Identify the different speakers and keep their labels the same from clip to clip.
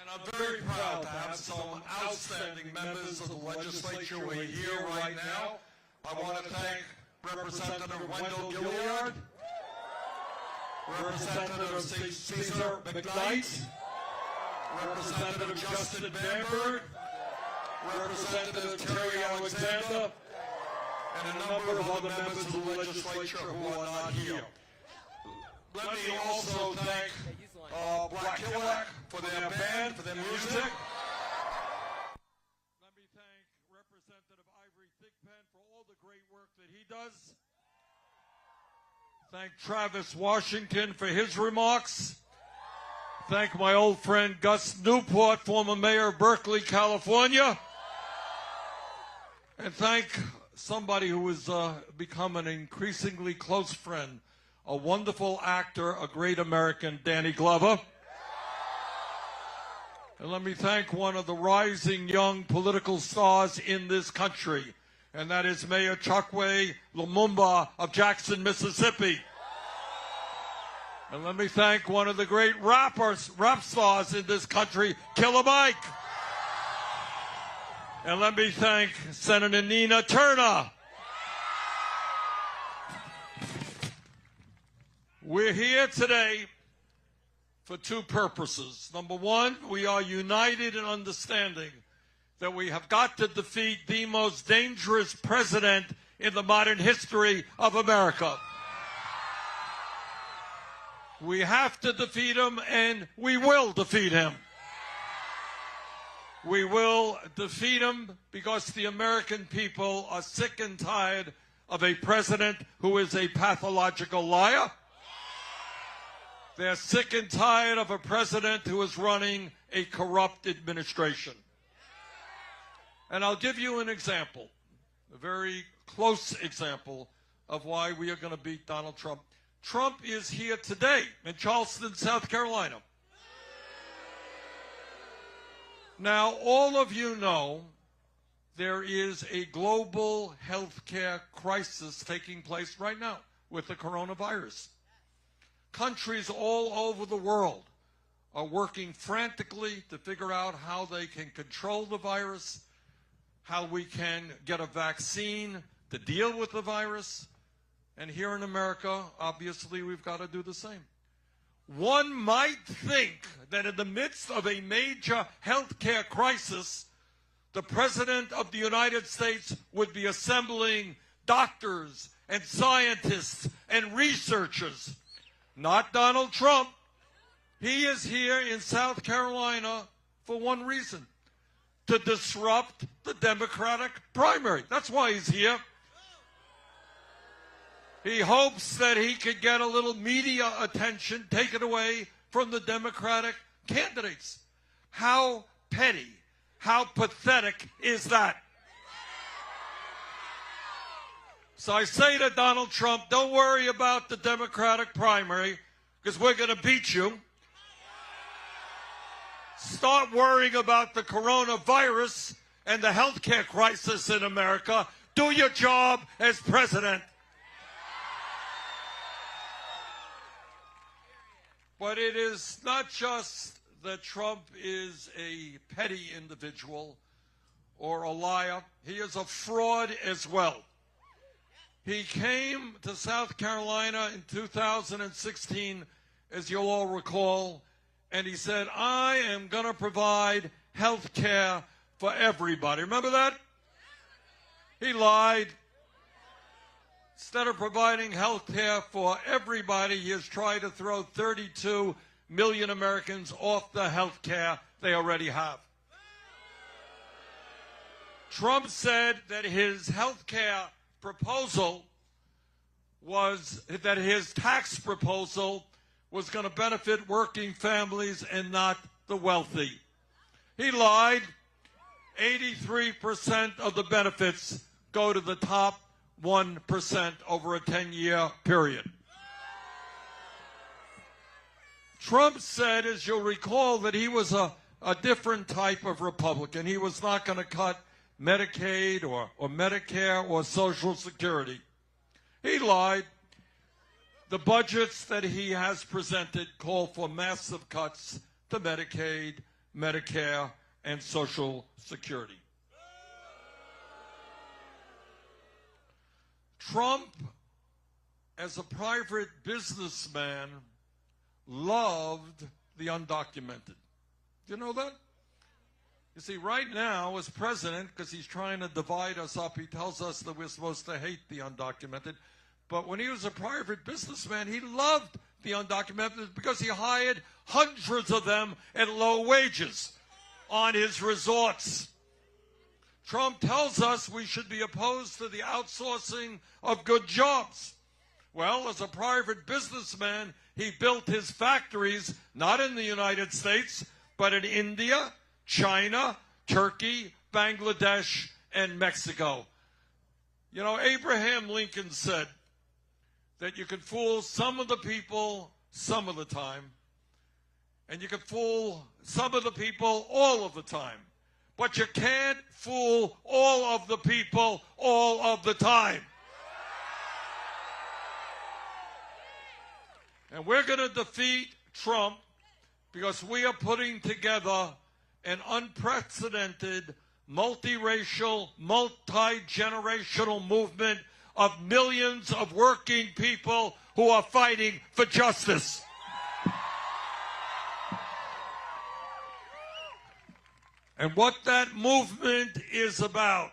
Speaker 1: And I'm very proud to have some outstanding members of the legislature who are here right now. I want to thank Representative Wendell Gilliard, Representative Caesar McKnight, Representative Justin Bamberg, Representative Terry Alexander, and a number of other members of the legislature who are not here. Let me also thank Black Hillock for their band, for their music. Let me thank Representative Ivory Thigpen for all the great work that he does. Thank Travis Washington for his remarks. Thank my old friend Gus Newport, former mayor of Berkeley, California. And thank somebody who has become an increasingly close friend, a wonderful actor, a great American, Danny Glover. And let me thank one of the rising young political stars in this country, and that is Mayor Chokwe Lumumba of Jackson, Mississippi. And let me thank one of the great rap stars in this country, Killer Mike. And let me thank Senator Nina Turner. We're here today for two purposes. Number one, we are united in understanding that we have got to defeat the most dangerous president in the modern history of America. We have to defeat him, and we will defeat him. We will defeat him because the American people are sick and tired of a president who is a pathological liar. They're sick and tired of a president who is running a corrupt administration. And I'll give you an example, a very close example of why we are going to beat Donald Trump. Trump is here today in Charleston, South Carolina. Now, all of you know there is a global healthcare crisis taking place right now with the coronavirus. Countries all over the world are working frantically to figure out how they can control the virus, how we can get a vaccine to deal with the virus. And here in America, obviously, we've got to do the same. One might think that in the midst of a major healthcare crisis, the President of the United States would be assembling doctors and scientists and researchers. Not Donald Trump. He is here in South Carolina for one reason: to disrupt the Democratic primary. That's why he's here. He hopes that he could get a little media attention taken away from the Democratic candidates. How petty, how pathetic is that? So I say to Donald Trump, don't worry about the Democratic primary, because we're going to beat you. Start worrying about the coronavirus and the healthcare crisis in America. Do your job as president. But it is not just that Trump is a petty individual or a liar. He is a fraud as well. He came to South Carolina in 2016, as you'll all recall, and he said, I am going to provide health care for everybody. Remember that? He lied. Instead of providing health care for everybody, he has tried to throw 32 million Americans off the health care they already have. Trump said that his health care proposal was that his tax proposal was going to benefit working families and not the wealthy. He lied. 83% of the benefits go to the top 1% over a 10-year period. Trump said, as you'll recall, that he was a different type of Republican. He was not going to cut Medicaid or Medicare or Social Security. He lied. The budgets that he has presented call for massive cuts to Medicaid, Medicare, and Social Security. Trump, as a private businessman, loved the undocumented. Do you know that? You see, right now, as president, because he's trying to divide us up, he tells us that we're supposed to hate the undocumented. But when he was a private businessman, he loved the undocumented because he hired hundreds of them at low wages on his resorts. Trump tells us we should be opposed to the outsourcing of good jobs. Well, as a private businessman, he built his factories not in the United States, but in India, China, Turkey, Bangladesh, and Mexico. You know, Abraham Lincoln said that you can fool some of the people some of the time, and you can fool some of the people all of the time. But you can't fool all of the people all of the time. And we're going to defeat Trump because we are putting together an unprecedented, multiracial, multi-generational movement of millions of working people who are fighting for justice. And what that movement is about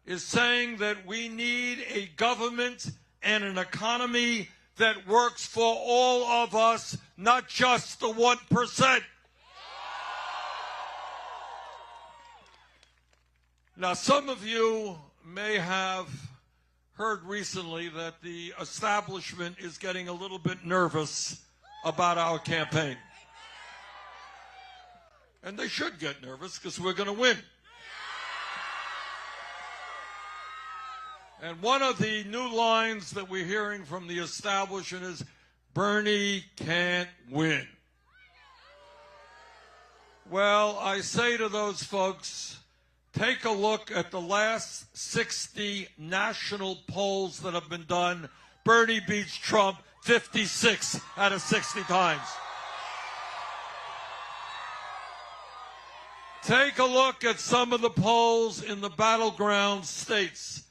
Speaker 1: is saying that we need a government and an economy that works for all of us, not just the 1%. Now, some of you may have heard recently that the establishment is getting a little bit nervous about our campaign. And they should get nervous because we're going to win. And one of the new lines that we're hearing from the establishment is, Bernie can't win. Well, I say to those folks, take a look at the last 60 national polls that have been done. Bernie beats Trump 56 out of 60 times. Take a look at some of the polls in the battleground states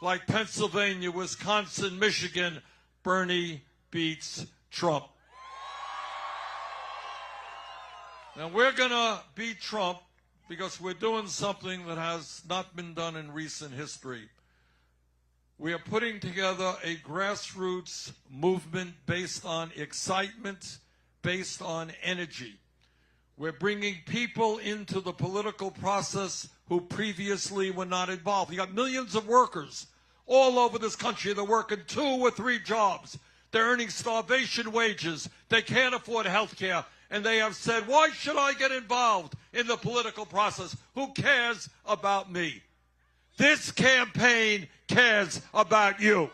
Speaker 1: like Pennsylvania, Wisconsin, Michigan. Bernie beats Trump. Now, we're going to beat Trump because we're doing something that has not been done in recent history. We are putting together a grassroots movement based on excitement, based on energy. We're bringing people into the political process who previously were not involved. You got millions of workers all over this country. They're working 2 or 3 jobs. They're earning starvation wages. They can't afford health care. And they have said, why should I get involved in the political process? Who cares about me? This campaign cares about you.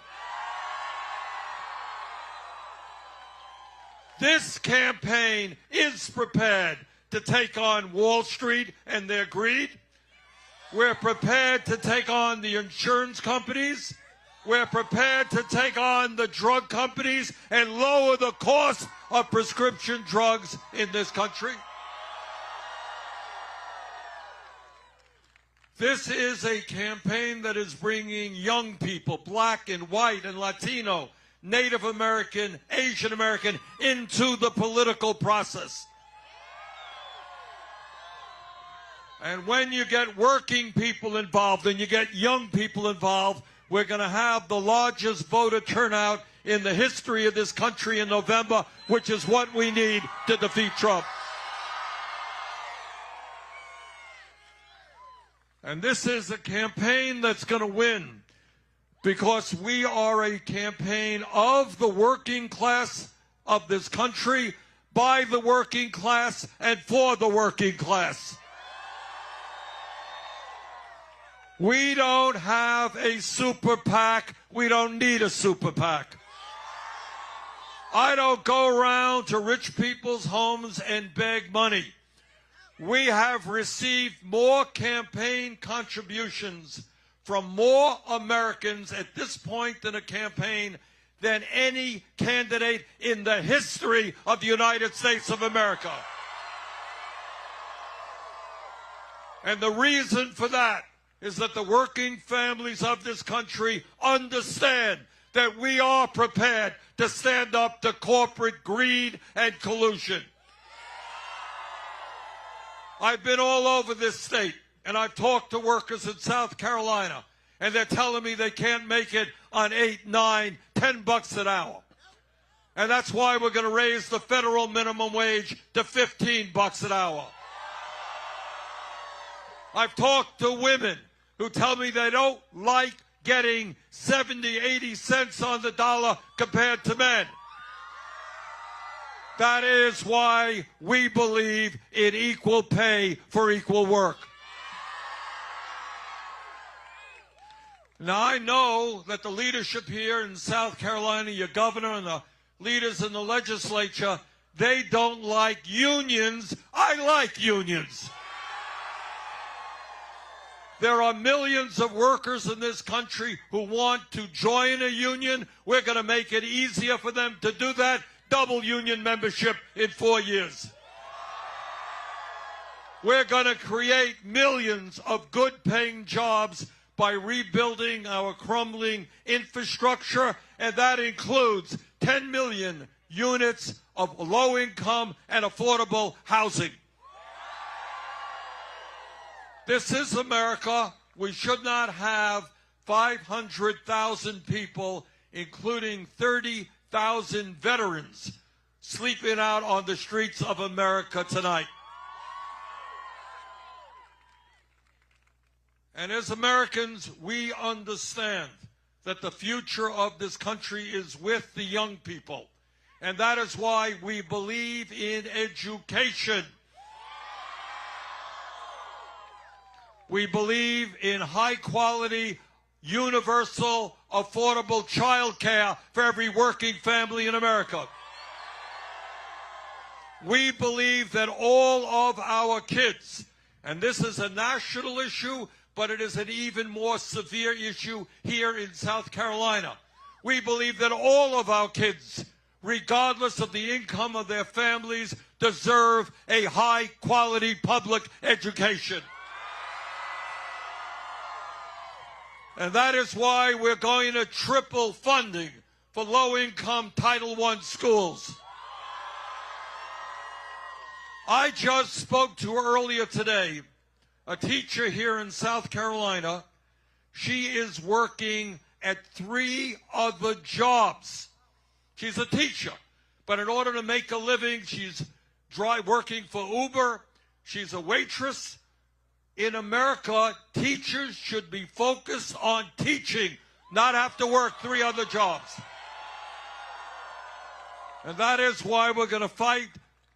Speaker 1: This campaign is prepared to take on Wall Street and their greed. We're prepared to take on the insurance companies. We're prepared to take on the drug companies and lower the cost of prescription drugs in this country. This is a campaign that is bringing young people, black and white and Latino, Native American, Asian American, into the political process. And when you get working people involved and you get young people involved, we're going to have the largest voter turnout in the history of this country in November, which is what we need to defeat Trump. And this is a campaign that's going to win because we are a campaign of the working class of this country, by the working class, and for the working class. We don't have a super PAC. We don't need a super PAC. I don't go around to rich people's homes and beg money. We have received more campaign contributions from more Americans at this point in a campaign than any candidate in the history of the United States of America. And the reason for that is that the working families of this country understand that we are prepared to stand up to corporate greed and collusion. I've been all over this state, and I've talked to workers in South Carolina, and they're telling me they can't make it on $8, $9, $10 an hour. And that's why we're going to raise the federal minimum wage to $15 an hour. I've talked to women who tell me they don't like getting 70, 80 cents on the dollar compared to men. That is why we believe in equal pay for equal work. Now, I know that the leadership here in South Carolina, your governor and the leaders in the legislature, they don't like unions. I like unions. There are millions of workers in this country who want to join a union. We're going to make it easier for them to do that. Double union membership in 4 years. We're going to create millions of good-paying jobs by rebuilding our crumbling infrastructure, and that includes 10 million units of low-income and affordable housing. This is America. We should not have 500,000 people, including 30,000 veterans, sleeping out on the streets of America tonight. And as Americans, we understand that the future of this country is with the young people. And that is why we believe in education. We believe in high-quality, universal, affordable child care for every working family in America. We believe that all of our kids, and this is a national issue, but it is an even more severe issue here in South Carolina. We believe that all of our kids, regardless of the income of their families, deserve a high-quality public education. And that is why we're going to triple funding for low-income Title I schools. I just spoke to earlier today a teacher here in South Carolina. She is working at 3 other jobs. She's a teacher, but in order to make a living, she's working for Uber. She's a waitress. In America, teachers should be focused on teaching, not have to work 3 other jobs. And that is why we're going to fight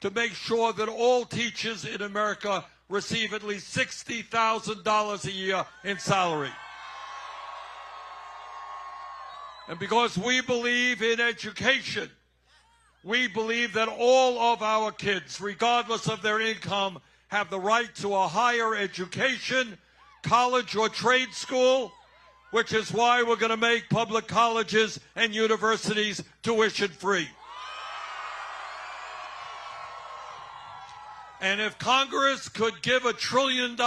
Speaker 1: to make sure that all teachers in America receive at least $60,000 a year in salary. And because we believe in education, we believe that all of our kids, regardless of their income, have the right to a higher education, college or trade school, which is why we're going to make public colleges and universities tuition-free. And if Congress could give $1 trillion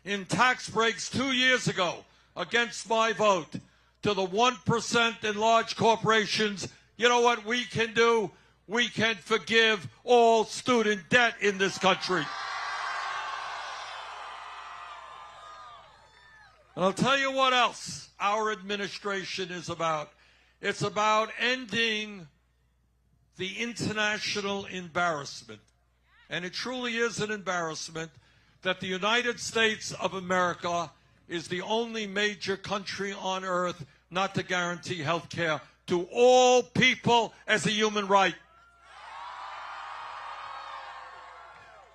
Speaker 1: in tax breaks 2 years ago against my vote to the 1% in large corporations, you know what we can do? We can forgive all student debt in this country. And I'll tell you what else our administration is about. It's about ending the international embarrassment. And it truly is an embarrassment that the United States of America is the only major country on earth not to guarantee health care to all people as a human right.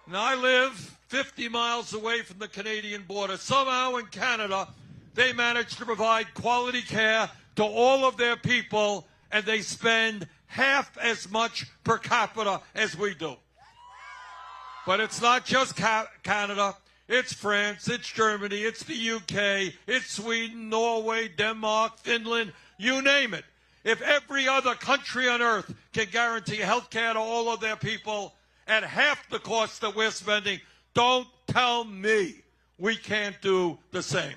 Speaker 1: Now, I live 50 miles away from the Canadian border. Somehow in Canada, they manage to provide quality care to all of their people, and they spend half as much per capita as we do. But it's not just Canada. It's France, it's Germany, it's the UK, it's Sweden, Norway, Denmark, Finland, you name it. If every other country on earth can guarantee health care to all of their people at half the cost that we're spending, don't tell me we can't do the same.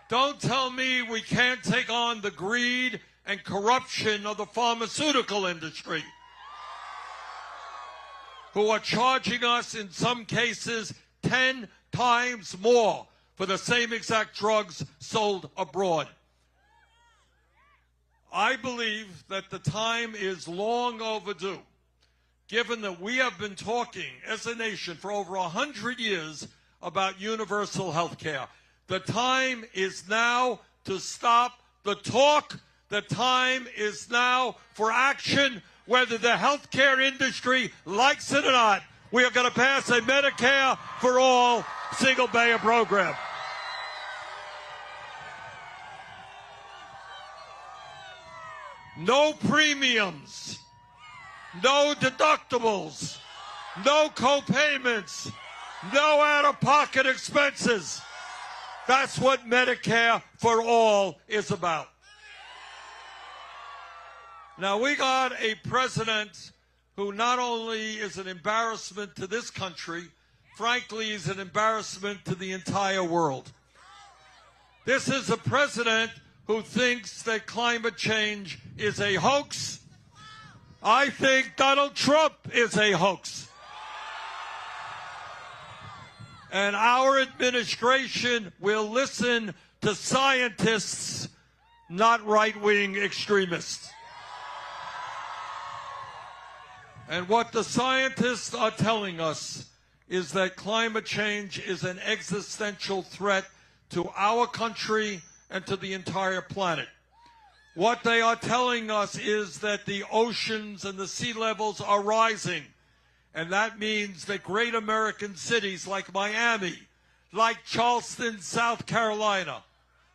Speaker 1: Don't tell me we can't take on the greed and corruption of the pharmaceutical industry, who are charging us, in some cases, 10 times more for the same exact drugs sold abroad. I believe that the time is long overdue, given that we have been talking as a nation for over 100 years about universal health care. The time is now to stop the talk. The time is now for action. Whether the healthcare industry likes it or not, we are going to pass a Medicare for all single-payer program. No premiums, no deductibles, no co-payments, no out-of-pocket expenses. That's what Medicare for all is about. Now, we got a president who not only is an embarrassment to this country, frankly, is an embarrassment to the entire world. This is a president who thinks that climate change is a hoax. I think Donald Trump is a hoax. And our administration will listen to scientists, not right-wing extremists. And what the scientists are telling us is that climate change is an existential threat to our country and to the entire planet. What they are telling us is that the oceans and the sea levels are rising. And that means that great American cities like Miami, like Charleston, South Carolina,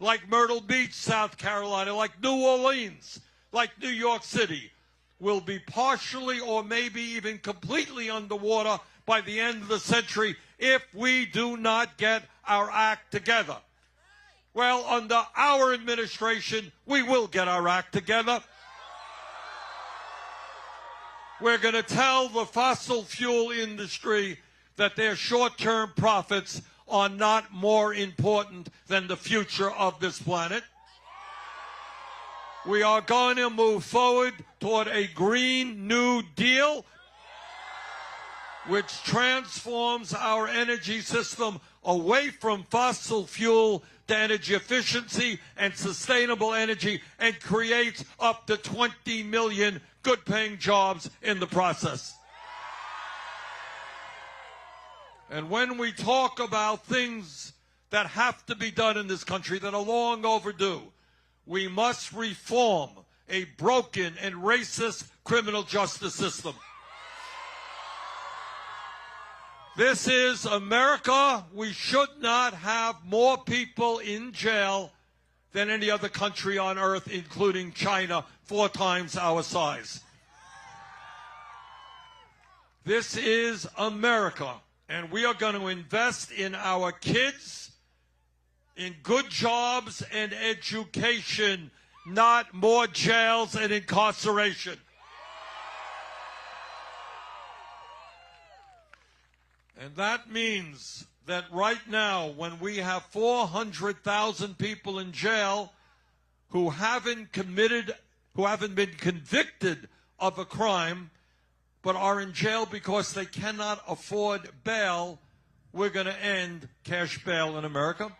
Speaker 1: like Myrtle Beach, South Carolina, like New Orleans, like New York City, will be partially or maybe even completely underwater by the end of the century if we do not get our act together. Well, under our administration, we will get our act together. We're going to tell the fossil fuel industry that their short-term profits are not more important than the future of this planet. We are going to move forward toward a Green New Deal, which transforms our energy system away from fossil fuel to energy efficiency and sustainable energy, and creates up to 20 million good-paying jobs in the process. And when we talk about things that have to be done in this country that are long overdue, we must reform a broken and racist criminal justice system. This is America. We should not have more people in jail than any other country on earth, including China, 4 times our size. This is America, and we are going to invest in our kids, in good jobs and education, not more jails and incarceration. And that means that right now, when we have 400,000 people in jail who haven't been convicted of a crime, but are in jail because they cannot afford bail, we're going to end cash bail in America.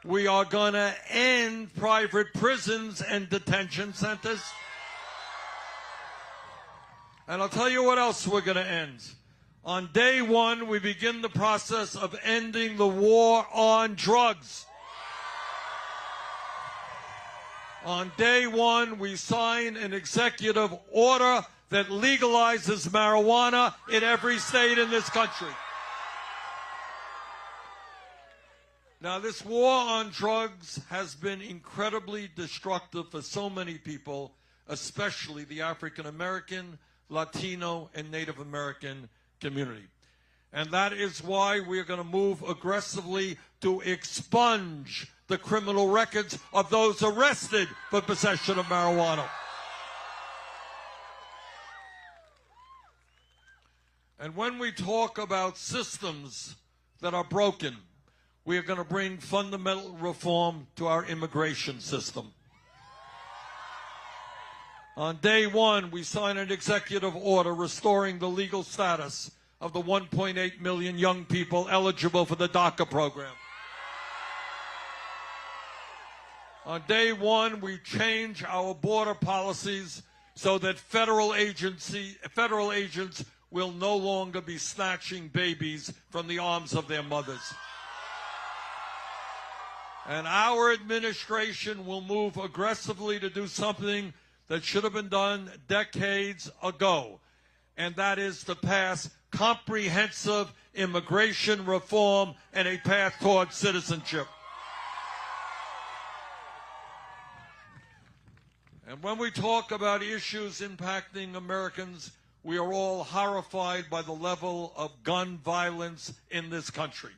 Speaker 1: We are going to end private prisons and detention centers. And I'll tell you what else we're going to end. On day one, we begin the process of ending the war on drugs. On day one, we sign an executive order that legalizes marijuana in every state in this country. Now, this war on drugs has been incredibly destructive for so many people, especially the African American, Latino, and Native American community. And that is why we're going to move aggressively to expunge the criminal records of those arrested for possession of marijuana. And when we talk about systems that are broken, we are going to bring fundamental reform to our immigration system. On day one, we signed an executive order restoring the legal status of the 1.8 million young people eligible for the DACA program. On day one, we change our border policies so that federal agents will no longer be snatching babies from the arms of their mothers. And our administration will move aggressively to do something that should have been done decades ago, and that is to pass comprehensive immigration reform and a path toward citizenship. And when we talk about issues impacting Americans, we are all horrified by the level of gun violence in this country.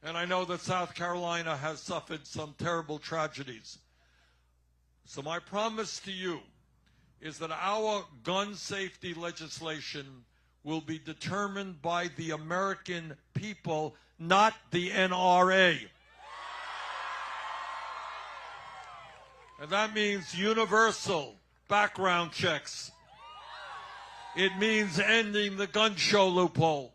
Speaker 1: And I know that South Carolina has suffered some terrible tragedies. So my promise to you is that our gun safety legislation will be determined by the American people, not the NRA. And that means universal background checks. It means ending the gun show loophole.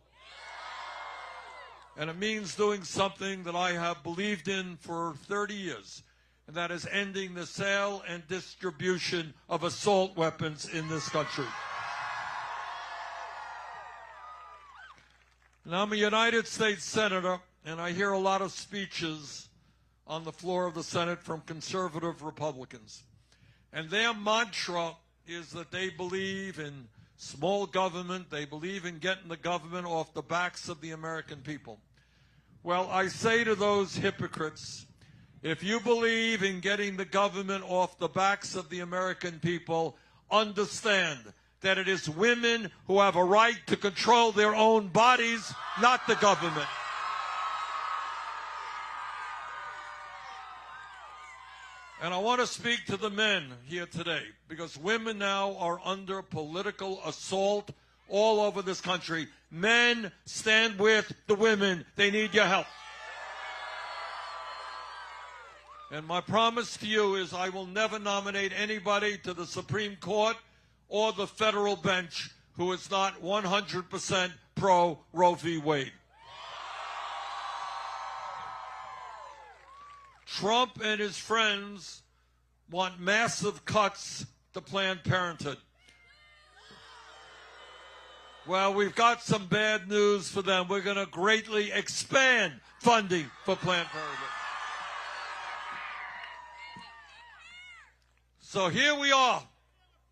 Speaker 1: And it means doing something that I have believed in for 30 years, and that is ending the sale and distribution of assault weapons in this country. Now, I'm a United States Senator, and I hear a lot of speeches on the floor of the Senate from conservative Republicans. And their mantra is that they believe in small government, they believe in getting the government off the backs of the American people. Well, I say to those hypocrites, if you believe in getting the government off the backs of the American people, understand that it is women who have a right to control their own bodies, not the government. And I want to speak to the men here today, because women now are under political assault all over this country. Men, stand with the women. They need your help. And my promise to you is I will never nominate anybody to the Supreme Court or the federal bench who is not 100% pro Roe v. Wade. Trump and his friends want massive cuts to Planned Parenthood. Well, we've got some bad news for them. We're going to greatly expand funding for Planned Parenthood. So here we are,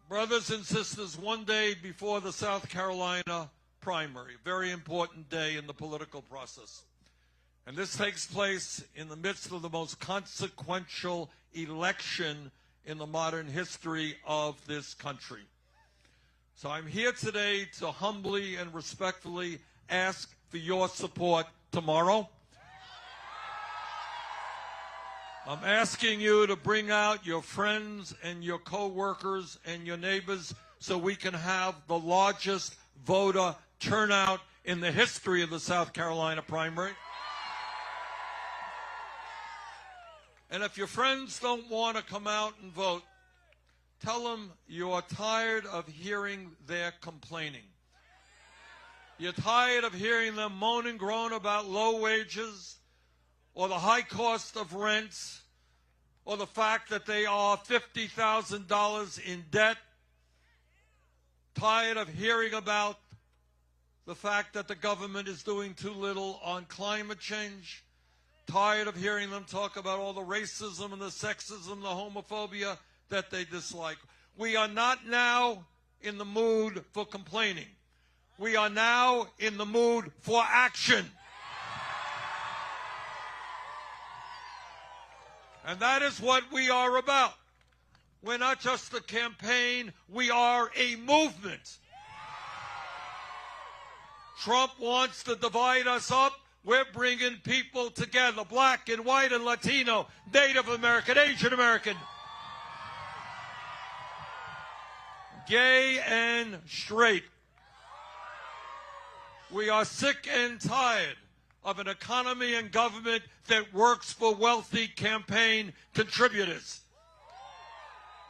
Speaker 1: brothers and sisters, one day before the South Carolina primary, a very important day in the political process. And this takes place in the midst of the most consequential election in the modern history of this country. So I'm here today to humbly and respectfully ask for your support tomorrow. I'm asking you to bring out your friends and your co-workers and your neighbors so we can have the largest voter turnout in the history of the South Carolina primary. And if your friends don't want to come out and vote, tell them you're tired of hearing their complaining. You're tired of hearing them moan and groan about low wages or the high cost of rents or the fact that they are $50,000 in debt. Tired of hearing about the fact that the government is doing too little on climate change. Tired of hearing them talk about all the racism and the sexism, the homophobia that they dislike. We are not now in the mood for complaining. We are now in the mood for action. And that is what we are about. We're not just a campaign, we are a movement. Trump wants to divide us up. We're bringing people together, black and white and Latino, Native American, Asian American, gay and straight. We are sick and tired of an economy and government that works for wealthy campaign contributors.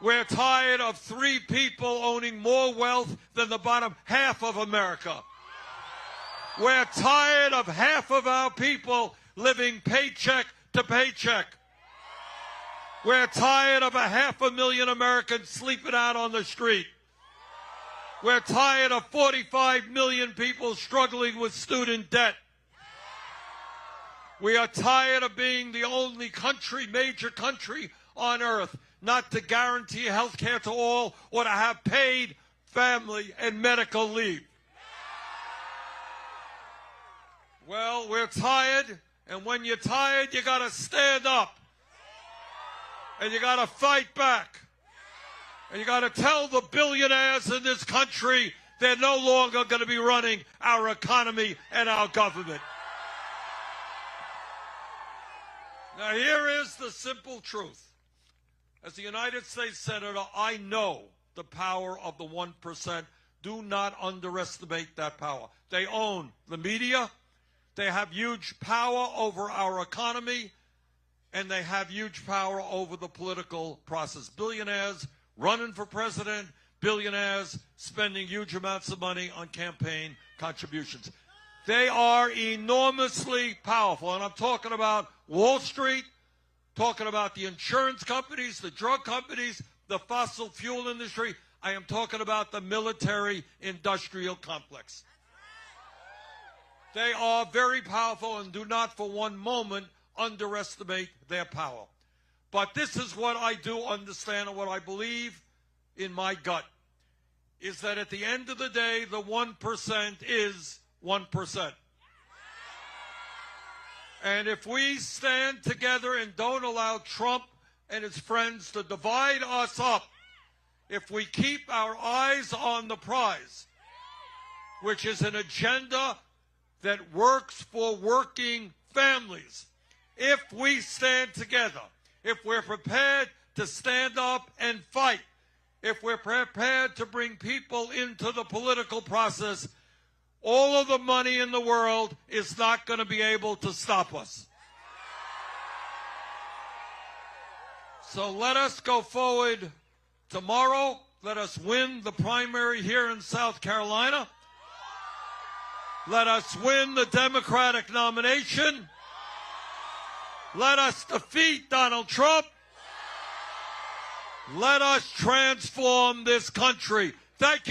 Speaker 1: We're tired of 3 people owning more wealth than the bottom half of America. We're tired of half of our people living paycheck to paycheck. We're tired of 500,000 Americans sleeping out on the street. We're tired of 45 million people struggling with student debt. We are tired of being the only country, major country on earth, not to guarantee health care to all or to have paid family and medical leave. Well, we're tired, and when you're tired, you got to stand up, and you got to fight back, and you got to tell the billionaires in this country they're no longer going to be running our economy and our government. Now, here is the simple truth. As a United States Senator, I know the power of the 1%. Do not underestimate that power. They own the media. They have huge power over our economy, and they have huge power over the political process. Billionaires running for president, billionaires spending huge amounts of money on campaign contributions. They are enormously powerful, and I'm talking about Wall Street, talking about the insurance companies, the drug companies, the fossil fuel industry. I am talking about the military-industrial complex. They are very powerful, and do not for one moment underestimate their power. But this is what I do understand, and what I believe in my gut, is that at the end of the day, the 1% is 1%. And if we stand together and don't allow Trump and his friends to divide us up, if we keep our eyes on the prize, which is an agenda that works for working families, if we stand together, if we're prepared to stand up and fight, if we're prepared to bring people into the political process, all of the money in the world is not going to be able to stop us. So let us go forward tomorrow. Let us win the primary here in South Carolina. Let us win the Democratic nomination. Let us defeat Donald Trump. Let us transform this country. Thank you.